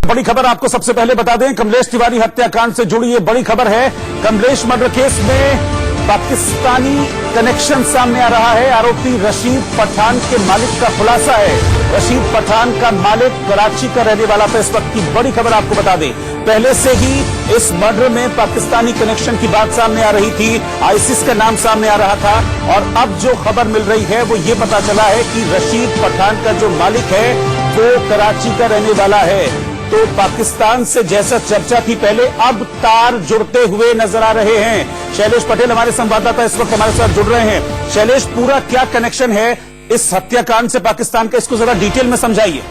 बड़ी खबर आपको सबसे पहले बता दें, कमलेश तिवारी हत्याकांड से जुड़ी ये बड़ी खबर है। कमलेश मर्डर केस में पाकिस्तानी कनेक्शन सामने आ रहा है। आरोपी रशीद पठान के मालिक का खुलासा है। रशीद पठान का मालिक कराची का रहने वाला था। इस वक्त की बड़ी खबर आपको बता दें, पहले से ही इस मर्डर में पाकिस्तानी कनेक्शन की बात सामने आ रही थी, आईसिस का नाम सामने आ रहा था। और अब जो खबर मिल रही है वो ये पता चला है कि रशीद पठान का जो मालिक है वो कराची का रहने वाला है। तो पाकिस्तान से जैसा चर्चा थी पहले, अब तार जुड़ते हुए नजर आ रहे हैं। शैलेश पटेल हमारे संवाददाता इस वक्त हमारे साथ जुड़ रहे हैं। शैलेश, पूरा क्या कनेक्शन है इस हत्याकांड से पाकिस्तान का, इसको जरा डिटेल में समझाइए।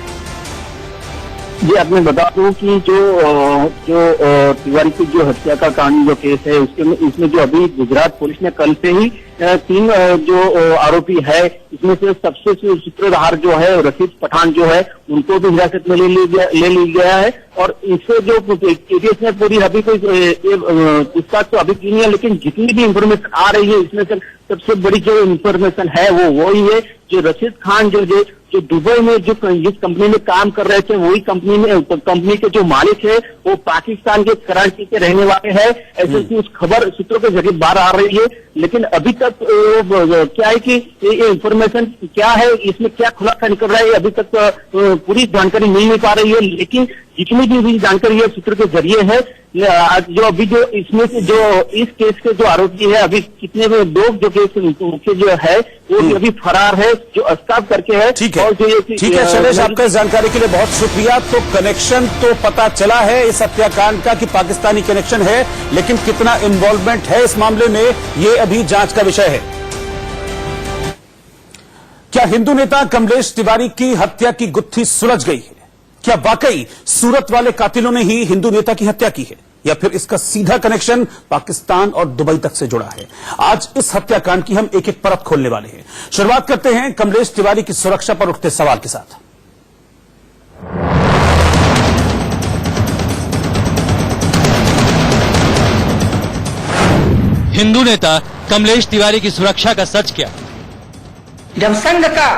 जी, आप मैं बता दूं कि जो तिवारी की जो हत्या का कांड जो केस है इसमें जो अभी गुजरात पुलिस ने कल से ही 3 जो आरोपी है, इसमें से सबसे सूत्रधार जो है रशीद पठान जो है उनको भी हिरासत में ले ली गया है। और इससे जो केस में पूरी अभी कोई पूछताछ तो अभी की नहीं है, लेकिन जितनी भी इंफॉर्मेशन आ रही है इसमें से सबसे बड़ी जो इंफॉर्मेशन है वो वही है जो रशीद खान जो दुबई में जिस कंपनी में काम कर रहे थे, वही कंपनी के जो मालिक है वो पाकिस्तान के कराची के रहने वाले हैं। ऐसे की उस खबर सूत्रों के जरिए बाहर आ रही है। लेकिन अभी तक क्या है कि ये इंफॉर्मेशन क्या है, इसमें क्या खुलासा निकल रहा है, अभी तक पूरी जानकारी मिल नहीं पा रही है। लेकिन जितनी भी जानकारी है सूत्र के जरिए है, जो अभी जो इसमें से जो इस केस के जो आरोपी है, अभी कितने लोग जो केस मुख्य जो है वो भी अभी फरार है, जो अस्ताब करके है। ठीक है शैलेश, आपका इस जानकारी के लिए बहुत शुक्रिया। तो कनेक्शन तो पता चला है इस हत्याकांड का कि पाकिस्तानी कनेक्शन है, लेकिन कितना इन्वॉल्वमेंट है इस मामले में ये अभी जांच का विषय है। क्या हिंदू नेता कमलेश तिवारी की हत्या की गुत्थी सुलझ गई है? क्या वाकई सूरत वाले कातिलों ने ही हिंदू नेता की हत्या की है, या फिर इसका सीधा कनेक्शन पाकिस्तान और दुबई तक से जुड़ा है? आज इस हत्याकांड की हम एक एक परत खोलने वाले हैं। शुरुआत करते हैं कमलेश तिवारी की सुरक्षा पर उठते सवाल के साथ। हिंदू नेता कमलेश तिवारी की सुरक्षा का सच क्या? जब संघ का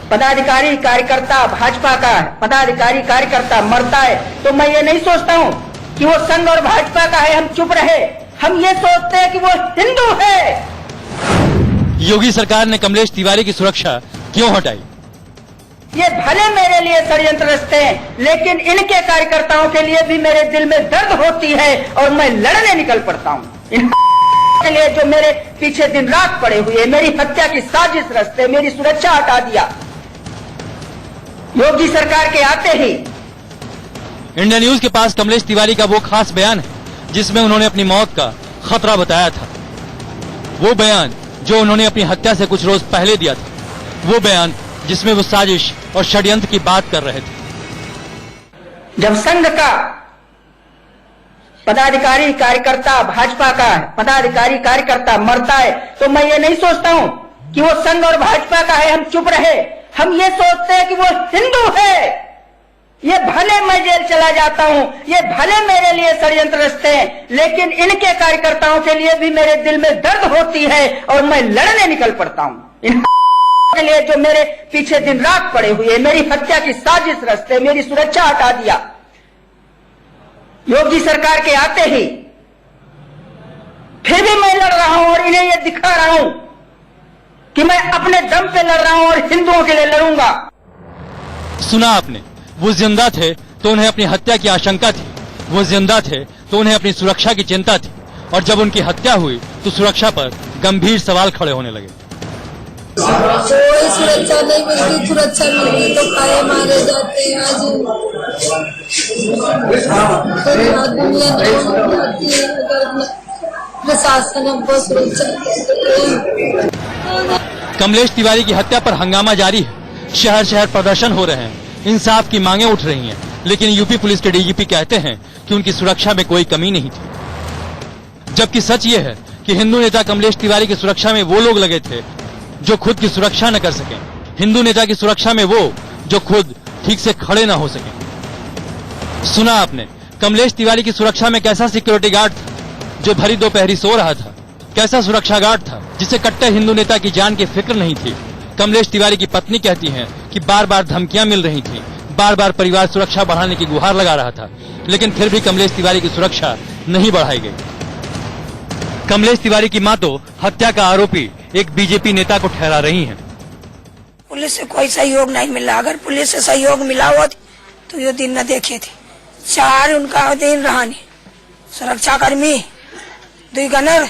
पदाधिकारी कार्यकर्ता, भाजपा का पदाधिकारी कार्यकर्ता मरता है तो मैं ये नहीं सोचता हूं कि वो संघ और भाजपा का है, हम चुप रहे। हम ये सोचते हैं कि वो हिंदू है। योगी सरकार ने कमलेश तिवारी की सुरक्षा क्यों हटाई? ये भले मेरे लिए षड्यंत्र रचते हैं, लेकिन इनके कार्यकर्ताओं के लिए भी मेरे दिल में दर्द होती है और मैं लड़ने निकल पड़ता हूं। के लिए जो मेरे पीछे दिन रात पड़े हुए, मेरी हत्या की साजिश रचते, मेरी सुरक्षा हटा दिया। योगी सरकार के आते ही इंडिया न्यूज के पास कमलेश तिवारी का वो खास बयान है जिसमें उन्होंने अपनी मौत का खतरा बताया था। वो बयान जो उन्होंने अपनी हत्या से कुछ रोज पहले दिया था, वो बयान जिसमें वो साजिश और षड्यंत्र की बात कर रहे थे। जब संघ का पदाधिकारी कार्यकर्ता, भाजपा का पदाधिकारी कार्यकर्ता मरता है तो मैं ये नहीं सोचता हूं कि वो संघ और भाजपा का है, हम चुप रहे। हम ये सोचते हैं कि वो हिंदू है। ये भले मैं जेल चला जाता हूं, ये भले मेरे लिए षड्यंत्र रचते हैं, लेकिन इनके कार्यकर्ताओं के लिए भी मेरे दिल में दर्द होती है और मैं लड़ने निकल पड़ता हूं। इन के लिए जो मेरे पीछे दिन रात पड़े हुए, मेरी हत्या की साजिश रचते, मेरी सुरक्षा हटा दिया। योगी सरकार के आते ही फिर भी मैं लड़ रहा हूं और इन्हें यह दिखा रहा हूं कि मैं अपने दम पे लड़ रहा हूं और हिंदुओं के लिए लड़ूंगा। सुना आपने, वो जिंदा थे तो उन्हें अपनी हत्या की आशंका थी, वो जिंदा थे तो उन्हें अपनी सुरक्षा की चिंता थी, और जब उनकी हत्या हुई तो सुरक्षा पर गंभीर सवाल खड़े होने लगे। कोई सुरक्षा नहीं मिलती, सुरक्षा मिलती तो खाए मारे जाते हैं। आज दुनिया प्रशासन हमको सुरक्षा। कमलेश तिवारी की हत्या पर हंगामा जारी है। शहर शहर प्रदर्शन हो रहे हैं, इंसाफ की मांगे उठ रही हैं, लेकिन यूपी पुलिस के डीजीपी कहते हैं कि उनकी सुरक्षा में कोई कमी नहीं थी। जबकि सच ये है कि हिंदू नेता कमलेश तिवारी की सुरक्षा में वो लोग लगे थे जो खुद की सुरक्षा न कर सके। हिंदू नेता की सुरक्षा में वो जो खुद ठीक से खड़े न हो सके। सुना आपने, कमलेश तिवारी की सुरक्षा में कैसा सिक्योरिटी गार्ड था जो भरी दोपहरी सो रहा था, कैसा सुरक्षा गार्ड था जिसे कट्टर हिंदू नेता की जान की फिक्र नहीं थी। कमलेश तिवारी की पत्नी कहती हैं कि बार बार धमकियां मिल रही थी, बार बार परिवार सुरक्षा बढ़ाने की गुहार लगा रहा था, लेकिन फिर भी कमलेश तिवारी की सुरक्षा नहीं बढ़ाई गई। कमलेश तिवारी की मां तो हत्या का आरोपी एक बीजेपी नेता को ठहरा रही हैं। पुलिस से कोई सहयोग नहीं मिला। अगर पुलिस से सहयोग मिला हो तो ये दिन न देखे थे। 4 उनका दिन रहा नहीं। सुरक्षा कर्मी 2 गनर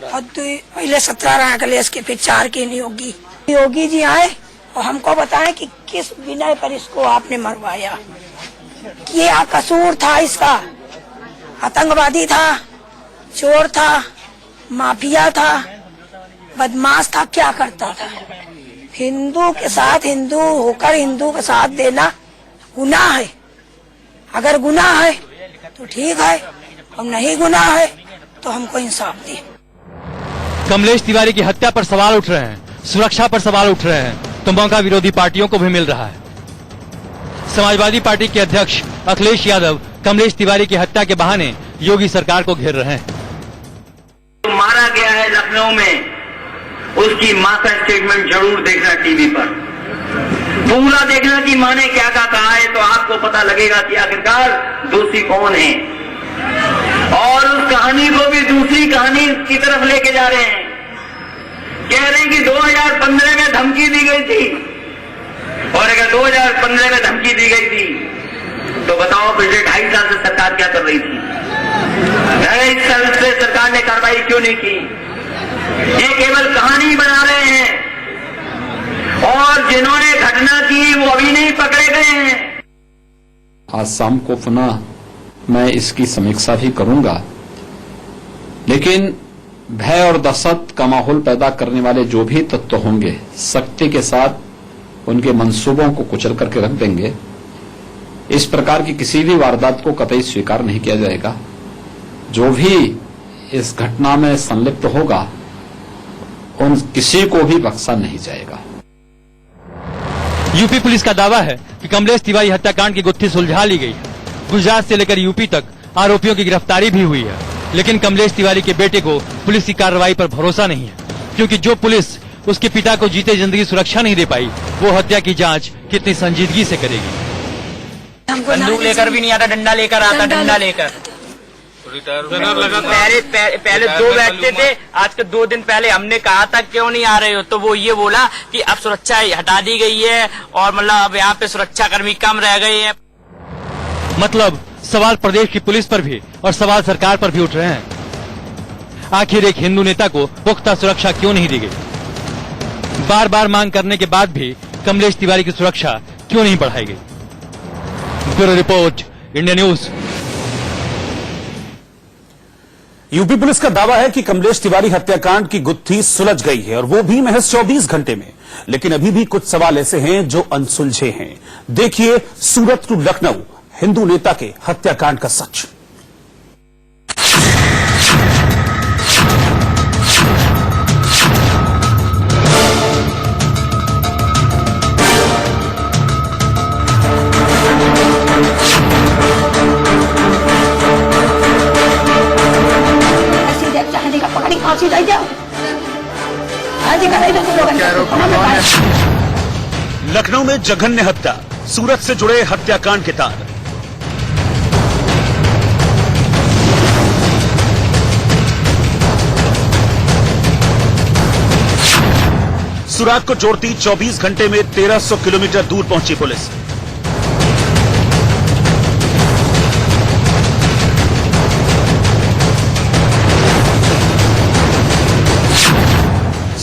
और 2 पहले 17 रहा कलेश के, फिर 4 की नियोगी। योगी जी आए और हमको बताएं कि किस विनय पर इसको आपने मरवाया। ये कसूर था इसका। आतंकवादी था, चोर था, माफिया था, बदमाश था, क्या करता था। हिंदू के साथ हिंदू होकर हिंदू का साथ देना गुनाह है। अगर गुनाह है तो ठीक है, और नहीं गुनाह है तो हमको इंसाफ दे। कमलेश तिवारी की हत्या पर सवाल उठ रहे हैं, सुरक्षा पर सवाल उठ रहे हैं, तो मौका विरोधी पार्टियों को भी मिल रहा है। समाजवादी पार्टी के अध्यक्ष अखिलेश यादव कमलेश तिवारी की हत्या के बहाने योगी सरकार को घेर रहे हैं। मारा गया है लखनऊ में, उसकी मां का स्टेटमेंट जरूर देखना टीवी पर, पूरा देखना कि मां ने क्या कहा है, तो आपको पता लगेगा कि आखिरकार दोषी कौन है। और उस कहानी को भी दूसरी कहानी की तरफ लेके जा रहे हैं। कह रहे हैं कि 2015 में धमकी दी गई थी, और अगर 2015 में धमकी दी गई थी तो बताओ पिछले 2.5 साल से सरकार क्या कर रही थी? 2.5 साल से सरकार ने कार्रवाई क्यों नहीं की? ये केवल कहानी बना रहे हैं, और जिन्होंने घटना की वो अभी नहीं पकड़े गए हैं। आज शाम को पुनः मैं इसकी समीक्षा भी करूंगा, लेकिन भय और दहशत का माहौल पैदा करने वाले जो भी तत्व होंगे, सख्ती के साथ उनके मंसूबों को कुचल करके रख देंगे। इस प्रकार की किसी भी वारदात को कतई स्वीकार नहीं किया जाएगा। जो भी इस घटना में संलिप्त होगा, उन किसी को भी बख्शा नहीं जाएगा। यूपी पुलिस का दावा है कि कमलेश तिवारी हत्याकांड की गुत्थी सुलझा ली गई है। गुजरात से लेकर यूपी तक आरोपियों की गिरफ्तारी भी हुई है, लेकिन कमलेश तिवारी के बेटे को पुलिस की कार्रवाई पर भरोसा नहीं है, क्योंकि जो पुलिस उसके पिता को जीते जिंदगी सुरक्षा नहीं दे पाई, वो हत्या की जांच कितनी संजीदगी से करेगी। बंदूक लेकर भी नहीं आता, डंडा लेकर आता, डंडा लेकर। पहले 2 बैठते थे, आज के 2 दिन पहले हमने कहा था क्यों नहीं आ रहे हो, तो वो ये बोला कि अब सुरक्षा हटा दी गई है और मतलब अब यहाँ पे सुरक्षा कर्मी कम रह गए हैं। मतलब सवाल प्रदेश की पुलिस पर भी और सवाल सरकार पर भी उठ रहे हैं। आखिर एक हिंदू नेता को पुख्ता सुरक्षा क्यों नहीं दी गई? बार बार मांग करने के बाद भी कमलेश तिवारी की सुरक्षा क्यों नहीं बढ़ाई गई? Bureau report, India news. UP police का दावा है कि कमलेश तिवारी हत्याकांड की गुत्थी सुलझ गई है, और वो भी महज 24 घंटे में। लेकिन अभी भी कुछ सवाल ऐसे हैं जो अनसुलझे हैं। देखिए सूरत टू लखनऊ, हिंदू नेता के हत्याकांड का सच। लखनऊ में जघन्य हत्या, सूरत से जुड़े हत्याकांड के तार। सुराग को जोड़ती 24 घंटे में 1300 किलोमीटर दूर पहुंची पुलिस।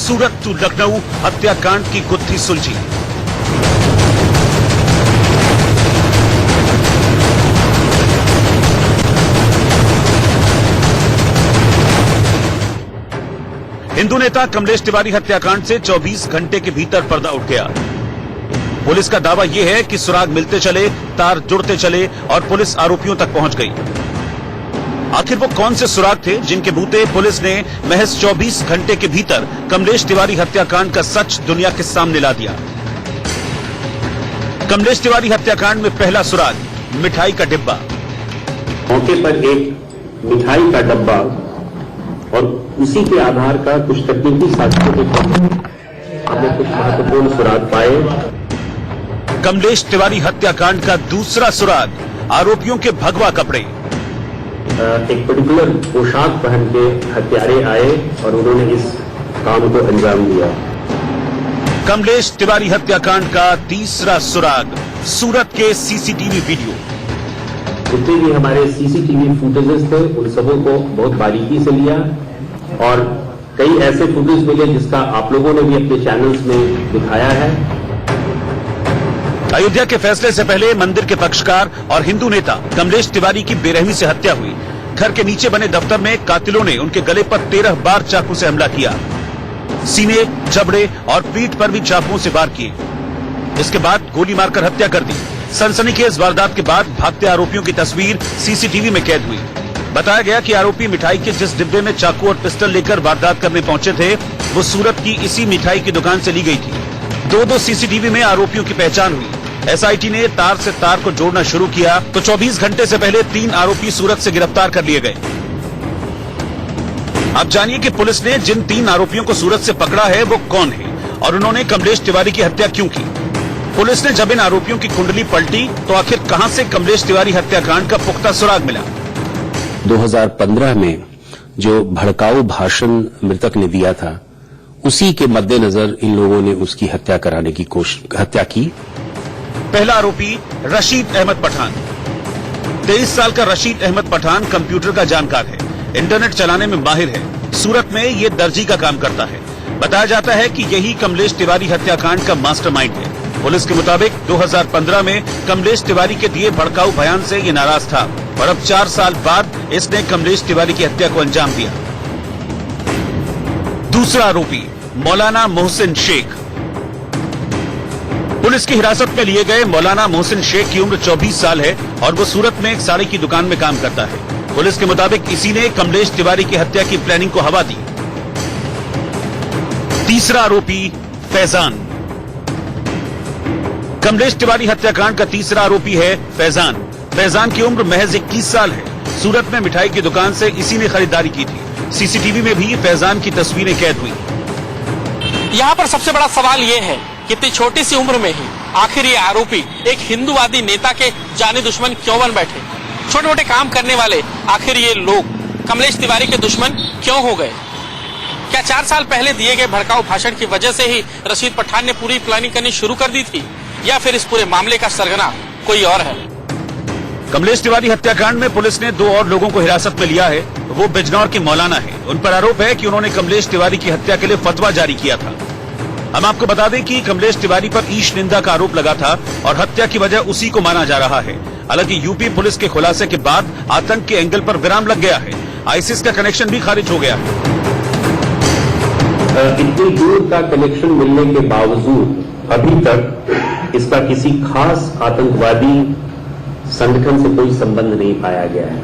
सूरत टू लखनऊ हत्याकांड की गुत्थी सुलझी। हिंदू नेता कमलेश तिवारी हत्याकांड से 24 घंटे के भीतर पर्दा उठ गया। पुलिस का दावा यह है कि सुराग मिलते चले, तार जुड़ते चले और पुलिस आरोपियों तक पहुंच गई। आखिर वो कौन से सुराग थे जिनके बूते पुलिस ने महज 24 घंटे के भीतर कमलेश तिवारी हत्याकांड का सच दुनिया के सामने ला दिया। कमलेश तिवारी हत्याकांड में पहला सुराग मिठाई का डिब्बा। मौके पर एक मिठाई का डब्बा और उसी के आधार का कुछ तकनीकी साक्ष्यों के हमने कुछ महत्वपूर्ण सुराग पाए। कमलेश तिवारी हत्याकांड का दूसरा सुराग, आरोपियों के भगवा कपड़े। एक पर्टिकुलर पोशाक पहन के हत्यारे आए और उन्होंने इस काम को अंजाम दिया। कमलेश तिवारी हत्याकांड का तीसरा सुराग, सूरत के सीसीटीवी वीडियो। जितने भी हमारे सीसीटीवी फुटेजेस थे उन सबों को बहुत बारीकी से लिया और कई ऐसे फुटेज मिले जिसका आप लोगों ने भी अपने चैनल्स में दिखाया है। अयोध्या के फैसले से पहले मंदिर के पक्षकार और हिंदू नेता कमलेश तिवारी की बेरहमी से हत्या हुई। घर के नीचे बने दफ्तर में कातिलों ने उनके गले पर 13 बार चाकू से हमला किया। सीने, जबड़े और पीठ पर भी चाकुओं से वार किए। इसके बाद गोली मारकर हत्या कर दी। सनसनीखेज वारदात के बाद भागते आरोपियों की तस्वीर सीसीटीवी में कैद हुई। बताया गया कि आरोपी मिठाई के जिस डिब्बे में चाकू और पिस्टल लेकर वारदात करने पहुंचे थे, वो सूरत की इसी मिठाई की दुकान से ली गई थी। दो सीसीटीवी में आरोपियों की पहचान हुई। एसआईटी ने तार से तार को जोड़ना शुरू किया तो 24 घंटे से पहले 3 आरोपी सूरत से गिरफ्तार कर लिए गए। अब जानिए कि पुलिस ने जिन 3 आरोपियों को सूरत से पकड़ा है वो कौन है और उन्होंने कमलेश तिवारी की हत्या क्यों की। पुलिस ने जब इन आरोपियों की कुंडली पलटी तो आखिर कहां से कमलेश तिवारी हत्याकांड का पुख्ता सुराग मिला। 2015 में जो भड़काऊ भाषण मृतक ने दिया था, उसी के मद्देनजर इन लोगों ने उसकी हत्या कराने की हत्या की। पहला आरोपी रशीद अहमद पठान। 23 साल का रशीद अहमद पठान कंप्यूटर का जानकार है, इंटरनेट चलाने में माहिर है। सूरत में ये दर्जी का काम करता है। बताया जाता है कि यही कमलेश तिवारी हत्याकांड का मास्टरमाइंड है। पुलिस के मुताबिक 2015 में कमलेश तिवारी के दिए भड़काऊ बयान से ये नाराज था और अब 4 साल बाद इसने कमलेश तिवारी की हत्या को अंजाम दिया। दूसरा आरोपी मौलाना मोहसिन शेख। पुलिस की हिरासत में लिए गए मौलाना मोहसिन शेख की उम्र 24 साल है और वो सूरत में एक साड़ी की दुकान में काम करता है। पुलिस के मुताबिक इसी ने कमलेश तिवारी की हत्या की प्लानिंग को हवा दी। तीसरा आरोपी फैजान। कमलेश तिवारी हत्याकांड का तीसरा आरोपी है फैजान। फैजान की उम्र महज 21 साल है। सूरत में मिठाई की दुकान से इसी ने खरीदारी की थी। सीसीटीवी में भी फैजान की तस्वीरें कैद हुई। यहाँ पर सबसे बड़ा सवाल ये है कि इतनी छोटी सी उम्र में ही आखिर ये आरोपी एक हिंदूवादी नेता के जाने दुश्मन क्यों बन बैठे। छोटे मोटे काम करने वाले आखिर ये लोग कमलेश तिवारी के दुश्मन क्यों हो गए। क्या 4 साल पहले दिए गए भड़काऊ भाषण की वजह से ही रशीद पठान ने पूरी प्लानिंग करनी शुरू कर दी थी या फिर इस पूरे मामले का सरगना कोई और है। कमलेश तिवारी हत्याकांड में पुलिस ने 2 और लोगों को हिरासत में लिया है। वो बिजनौर के मौलाना है। उन पर आरोप है कि उन्होंने कमलेश तिवारी की हत्या के लिए फतवा जारी किया था। हम आपको बता दें कि कमलेश तिवारी पर ईश निंदा का आरोप लगा था और हत्या की वजह उसी को माना जा रहा है। हालांकि यूपी पुलिस के खुलासे के बाद आतंक के एंगल पर विराम लग गया है। आईसिस का कनेक्शन भी खारिज हो गया है। इतनी दूर का कनेक्शन मिलने के बावजूद अभी तक इसका किसी खास आतंकवादी संगठन से कोई संबंध नहीं पाया गया है,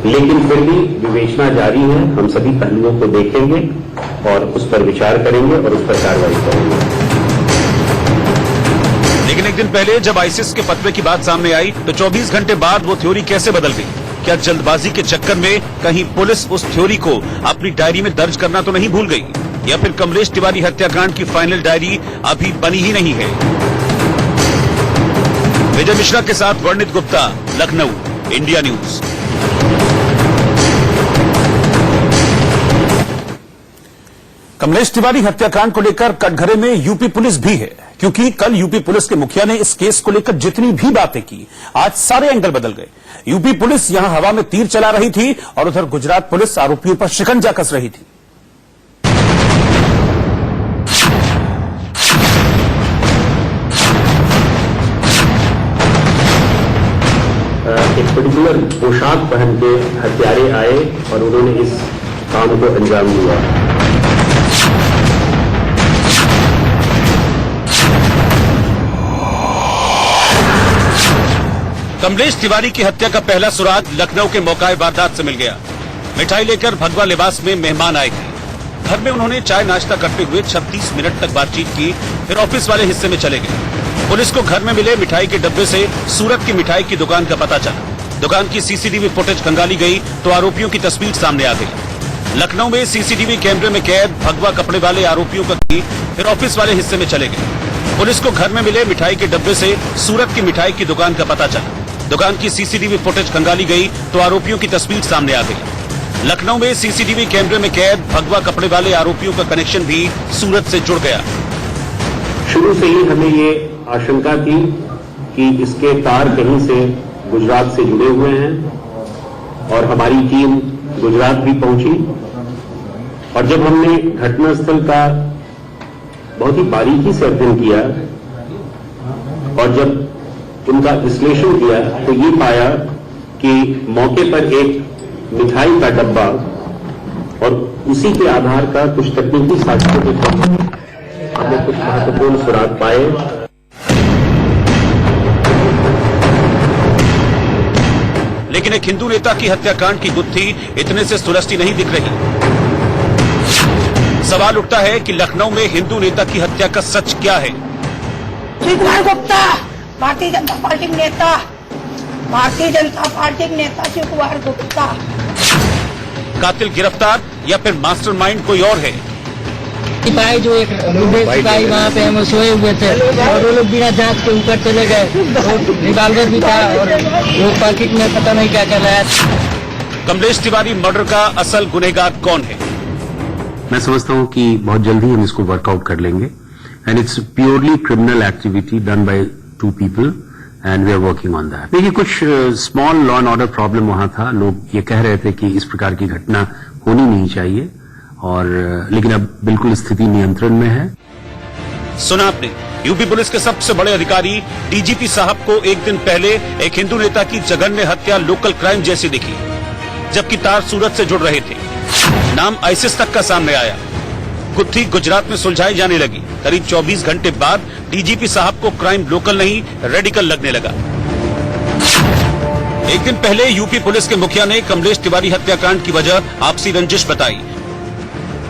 लेकिन फिर भी विवेचना जारी है। हम सभी पहलुओं को देखेंगे और उस पर विचार करेंगे और उस पर कार्रवाई करेंगे। लेकिन एक दिन पहले जब आईसिस के फतवे की बात सामने आई तो 24 घंटे बाद वो थ्योरी कैसे बदल गई। क्या जल्दबाजी के चक्कर में कहीं पुलिस उस थ्योरी को अपनी डायरी में दर्ज करना तो नहीं भूल गई, या फिर कमलेश तिवारी हत्याकांड की फाइनल डायरी अभी बनी ही नहीं है। विजय मिश्रा के साथ वर्णित गुप्ता, लखनऊ, इंडिया न्यूज। कमलेश तिवारी हत्याकांड को लेकर कटघरे में यूपी पुलिस भी है, क्योंकि कल यूपी पुलिस के मुखिया ने इस केस को लेकर जितनी भी बातें की, आज सारे एंगल बदल गए। यूपी पुलिस यहां हवा में तीर चला रही थी और उधर गुजरात पुलिस आरोपियों पर शिकंजा कस रही थी। एक पर्टिकुलर पोशाक पहन के हत्यारे आए और उन्होंने इस काम को अंजाम दिया। कमलेश तिवारी की हत्या का पहला सुराग लखनऊ के मौका वारदात से मिल गया। मिठाई लेकर भगवा लिबास में मेहमान आए थे। घर में उन्होंने चाय नाश्ता करते हुए 36 मिनट तक बातचीत की, फिर ऑफिस वाले हिस्से में चले गए। पुलिस को घर में मिले मिठाई के डब्बे से सूरत की मिठाई की दुकान का पता चला। दुकान की सीसीटीवी फुटेज खंगाली गई तो आरोपियों की तस्वीर सामने आ गई। लखनऊ में सीसीटीवी कैमरे में कैद भगवा कपड़े वाले आरोपियों का फिर ऑफिस वाले हिस्से में चले गए। पुलिस को घर में मिले मिठाई के डब्बे से सूरत की मिठाई की दुकान का पता चला। दुकान की सीसीटीवी फुटेज खंगाली गई तो आरोपियों की तस्वीर सामने आ गई। लखनऊ में सीसीटीवी कैमरे में कैद भगवा कपड़े वाले आरोपियों का कनेक्शन भी सूरत से जुड़ गया। शुरू से ही हमें ये आशंका थी कि इसके तार कहीं से गुजरात से जुड़े हुए हैं और हमारी टीम गुजरात भी पहुंची और जब हमने घटनास्थल का बहुत ही बारीकी से अध्ययन किया और जब उनका विश्लेषण किया तो ये पाया कि मौके पर एक मिठाई का डब्बा और उसी के आधार का कुछ तकनीकी साक्ष्यों के क्रम में हमने कुछ महत्वपूर्ण सुराग पाए। लेकिन एक हिंदू नेता की हत्याकांड की गुत्थी इतने से सुलझती नहीं दिख रही। सवाल उठता है कि लखनऊ में हिंदू नेता की हत्या का सच क्या है। शिवकुमार गुप्ता भारतीय जनता पार्टी के नेता शिवकुमार गुप्ता। कातिल गिरफ्तार या फिर मास्टरमाइंड कोई और है? सिपाही जो एक सिपाही वहाँ पे हम सोए हुए थे और वो लोग बिना जांच के ऊपर चले गए। रिवाल्वर भी था और वो पॉकेट में पता नहीं क्या चल रहा है। कमलेश तिवारी मर्डर का असल गुनहगार कौन है? मैं समझता हूं कि बहुत जल्दी हम इसको वर्कआउट कर लेंगे and it's purely criminal activity done by two people and we are working on that. देखिए, कुछ small law and order problem वहां था। लोग ये कह रहे थे कि इस प्रकार की घटना होनी नहीं चाहिए और लेकिन अब बिल्कुल स्थिति नियंत्रण में है। सुना आपने, यूपी पुलिस के सबसे बड़े अधिकारी डीजीपी साहब को एक दिन पहले एक हिंदू नेता की जघन्य हत्या लोकल क्राइम जैसी दिखी, जबकि तार सूरत से जुड़ रहे थे। नाम आईसिस तक का सामने आया। गुत्थी गुजरात में सुलझाई जाने लगी। करीब 24 घंटे बाद डीजीपी साहब को क्राइम लोकल नहीं रेडिकल लगने लगा। एक दिन पहले यूपी पुलिस के मुखिया ने कमलेश तिवारी हत्याकांड की वजह आपसी रंजिश बताई।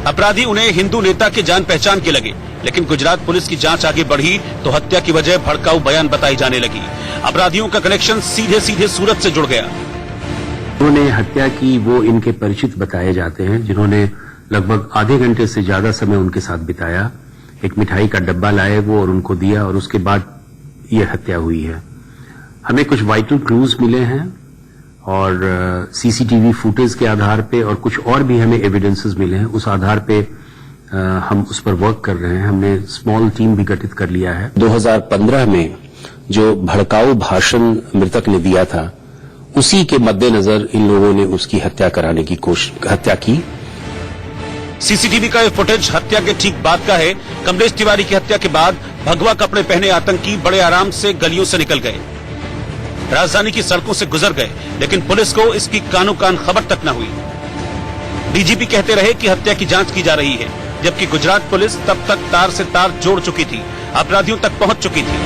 अपराधी उन्हें हिंदू नेता के जान पहचान के लगे, लेकिन गुजरात पुलिस की जांच आगे बढ़ी तो हत्या की वजह भड़काऊ बयान बताई जाने लगी। अपराधियों का कनेक्शन सीधे सीधे सूरत से जुड़ गया। उन्होंने हत्या की वो इनके परिचित बताए जाते हैं जिन्होंने लगभग आधे घंटे से ज्यादा समय उनके साथ बिताया। एक मिठाई का डब्बा लाए वो और उनको दिया और उसके बाद ये हत्या हुई है। हमें कुछ वाइटल क्लूज मिले हैं और सीसीटीवी फुटेज के आधार पे और कुछ और भी हमें एविडेंसेस मिले हैं। उस आधार पे हम उस पर वर्क कर रहे हैं। हमने स्मॉल टीम भी गठित कर लिया है। 2015 में जो भड़काऊ भाषण मृतक ने दिया था उसी के मद्देनजर इन लोगों ने उसकी हत्या कराने की हत्या की। सीसीटीवी का ये फुटेज हत्या के ठीक बाद का है। कमलेश तिवारी की हत्या के बाद भगवा कपड़े पहने आतंकी बड़े आराम से गलियों से निकल गए, राजधानी की सड़कों से गुजर गए, लेकिन पुलिस को इसकी कानो कान खबर तक न हुई। डीजीपी कहते रहे कि हत्या की जांच की जा रही है, जबकि गुजरात पुलिस तब तक तार से तार जोड़ चुकी थी, अपराधियों तक पहुंच चुकी थी।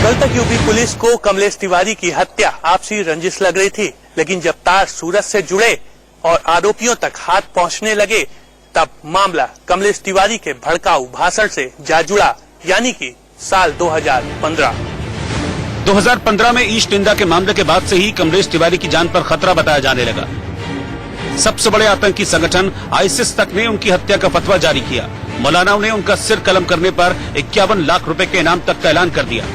कल तक यूपी पुलिस को कमलेश तिवारी की हत्या आपसी रंजिश लग रही थी, लेकिन जब तार सूरत से जुड़े और आरोपियों तक हाथ पहुंचने लगे तब मामला कमलेश तिवारी के भड़काऊ भाषण से जा जुड़ा, यानी कि साल 2015 में ईस्ट निंदा के मामले के बाद से ही कमलेश तिवारी की जान पर खतरा बताया जाने लगा। सबसे बड़े आतंकी संगठन आईसिस तक ने उनकी हत्या का फतवा जारी किया। मौलानाओं ने उनका सिर कलम करने पर 51 लाख रुपए के इनाम तक का ऐलान कर दिया।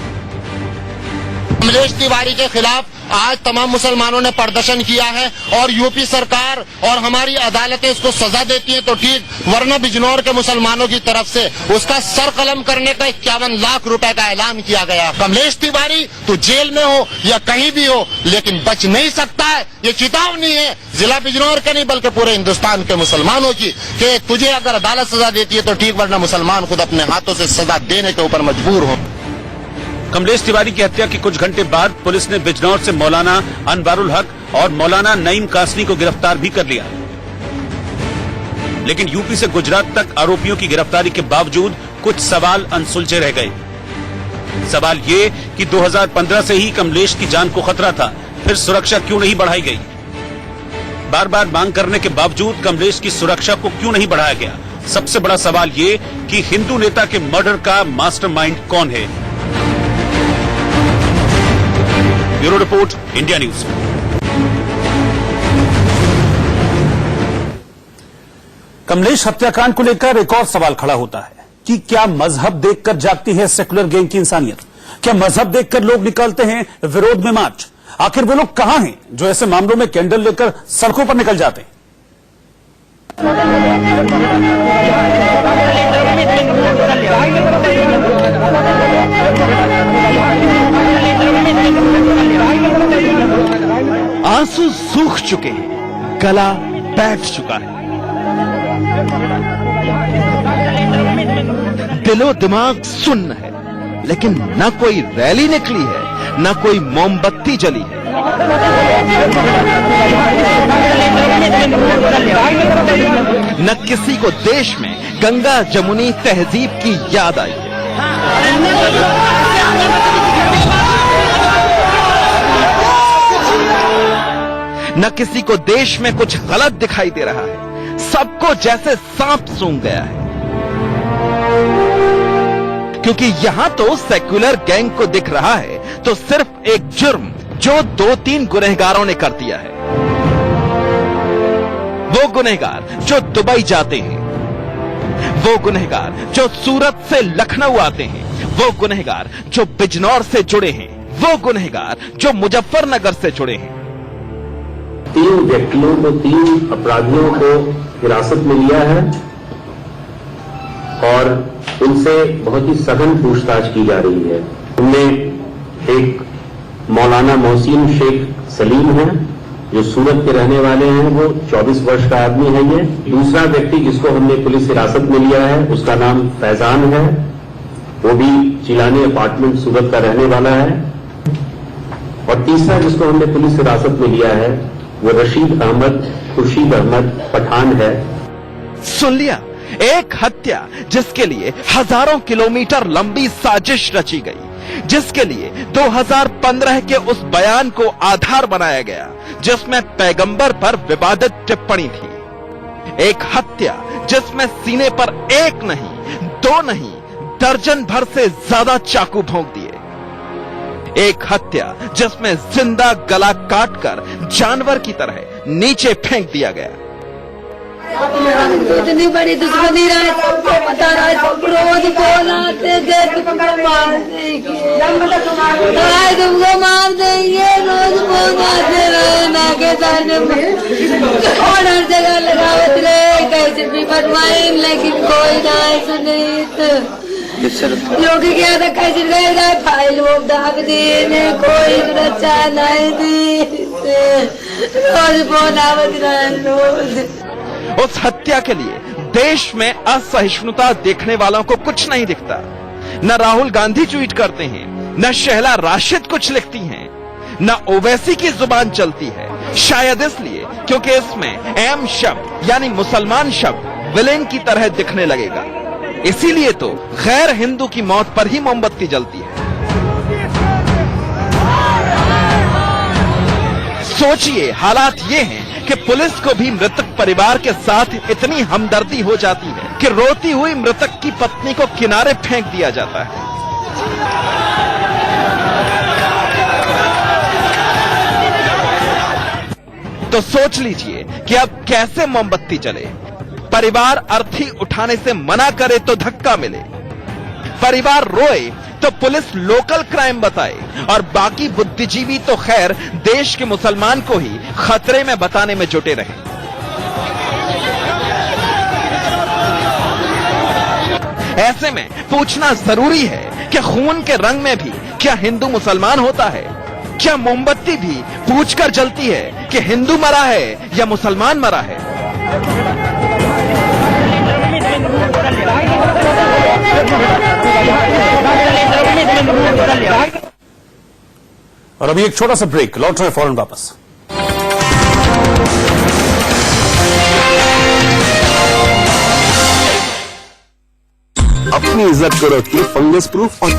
कमलेश तिवारी के खिलाफ आज तमाम मुसलमानों ने प्रदर्शन किया है और यूपी सरकार और हमारी अदालतें इसको सजा देती हैं तो ठीक, वरना बिजनौर के मुसलमानों की तरफ से उसका सर कलम करने का 51 लाख रुपए का ऐलान किया गया। कमलेश तिवारी तू जेल में हो या कहीं भी हो, लेकिन बच नहीं सकता है। ये चेतावनी है जिला बिजनौर के नहीं बल्कि पूरे हिंदुस्तान के मुसलमानों की कि तुझे अगर अदालत सजा देती है तो ठीक, वरना मुसलमान खुद अपने हाथों से सजा देने के ऊपर मजबूर हो। कमलेश तिवारी की हत्या के कुछ घंटे बाद पुलिस ने बिजनौर से मौलाना अनवारुल हक और मौलाना नईम कासनी को गिरफ्तार भी कर लिया, लेकिन यूपी से गुजरात तक आरोपियों की गिरफ्तारी के बावजूद कुछ सवाल अनसुलझे रह गए। सवाल ये कि 2015 से ही कमलेश की जान को खतरा था, फिर सुरक्षा क्यों नहीं बढ़ाई गई? बार बार मांग करने के बावजूद कमलेश की सुरक्षा को क्यों नहीं बढ़ाया गया? सबसे बड़ा सवाल ये कि हिंदू नेता के मर्डर का मास्टरमाइंड कौन है? Bureau report, India news. Kamlesh हत्याकांड को लेकर एक और सवाल खड़ा होता है कि क्या मजहब देखकर जागती है सेकुलर गैंग की इंसानियत? क्या मजहब देखकर लोग निकलते हैं विरोध में मार्च? आखिर वो लोग कहां हैं जो ऐसे मामलों में कैंडल लेकर सड़कों पर निकल जाते हैं? आंसू सूख चुके हैं, गला बैठ चुका है, दिलो दिमाग सुन्न है, लेकिन न कोई रैली निकली है, न कोई मोमबत्ती जली है। न किसी को देश में गंगा जमुनी तहजीब की याद आई है। न किसी को देश में कुछ गलत दिखाई दे रहा है, सबको जैसे सांप सूंघ गया है। क्योंकि यहां तो सेक्युलर गैंग को दिख रहा है तो सिर्फ एक जुर्म जो 2-3 गुनहगारों ने कर दिया है। वो गुनहगार जो दुबई जाते हैं, वो गुनहगार जो सूरत से लखनऊ आते हैं, वो गुनहगार जो बिजनौर से जुड़े हैं, वो गुनहगार जो मुजफ्फरनगर से जुड़े हैं। 3 व्यक्तियों को, 3 अपराधियों को हिरासत में लिया है और उनसे बहुत ही सघन पूछताछ की जा रही है। उनमें एक मौलाना मोहसिन शेख सलीम है जो सूरत के रहने वाले हैं, वो 24 वर्ष का आदमी है। ये दूसरा व्यक्ति जिसको हमने पुलिस हिरासत में लिया है उसका नाम फैजान है, वो भी चिलानी अपार्टमेंट सूरत का रहने वाला है। और तीसरा जिसको हमने पुलिस हिरासत में लिया है वो रशीद अहमद खुर्शीद अहमद पठान है। सुन लिया, एक हत्या जिसके लिए हजारों किलोमीटर लंबी साजिश रची गई, जिसके लिए 2015 के उस बयान को आधार बनाया गया जिसमें पैगंबर पर विवादित टिप्पणी थी। एक हत्या जिसमें सीने पर 1 नहीं, 2 नहीं, दर्जन भर से ज्यादा चाकू भोंक दिए। एक हत्या जिसमें जिंदा गला काटकर जानवर की तरह नीचे फेंक दिया गया। इतनी बड़ी दुश्मनी रहा, सबको पता रहा, सब रोज फोन आते थे तुमको मार देंगे, तुमको मार देंगे, रोज फोन आते रहे ना के थाने में और हर जगह लगावत रहे, कैसे भी बनवाए लेकिन कोई ना सुने। लोग क्या था कैसे गए फाइल वो दाग दिए, कोई सुरक्षा नहीं दी, रोज फोन आवत रहे रोज। उस हत्या के लिए देश में असहिष्णुता देखने वालों को कुछ नहीं दिखता। न राहुल गांधी ट्वीट करते हैं, न शहला राशिद कुछ लिखती हैं, न ओवैसी की जुबान चलती है। शायद इसलिए क्योंकि इसमें एम शब्द यानी मुसलमान शब्द विलेन की तरह दिखने लगेगा। इसीलिए तो गैर हिंदू की मौत पर ही मोमबत्ती जलती है। सोचिए, हालात ये हैं कि पुलिस को भी मृतक परिवार के साथ इतनी हमदर्दी हो जाती है कि रोती हुई मृतक की पत्नी को किनारे फेंक दिया जाता है। तो सोच लीजिए कि अब कैसे मोमबत्ती जले। परिवार अर्थी उठाने से मना करे तो धक्का मिले, परिवार रोए तो पुलिस लोकल क्राइम बताए, और बाकी बुद्धिजीवी तो खैर देश के मुसलमान को ही खतरे में बताने में जुटे रहे। ऐसे में पूछना जरूरी है कि खून के रंग में भी क्या हिंदू मुसलमान होता है? क्या मोमबत्ती भी पूछकर जलती है कि हिंदू मरा है या मुसलमान मरा है? और अभी एक छोटा सा ब्रेक, लौट रहे फौरन वापस। अपनी इज्जत को रखिए फंगस प्रूफ और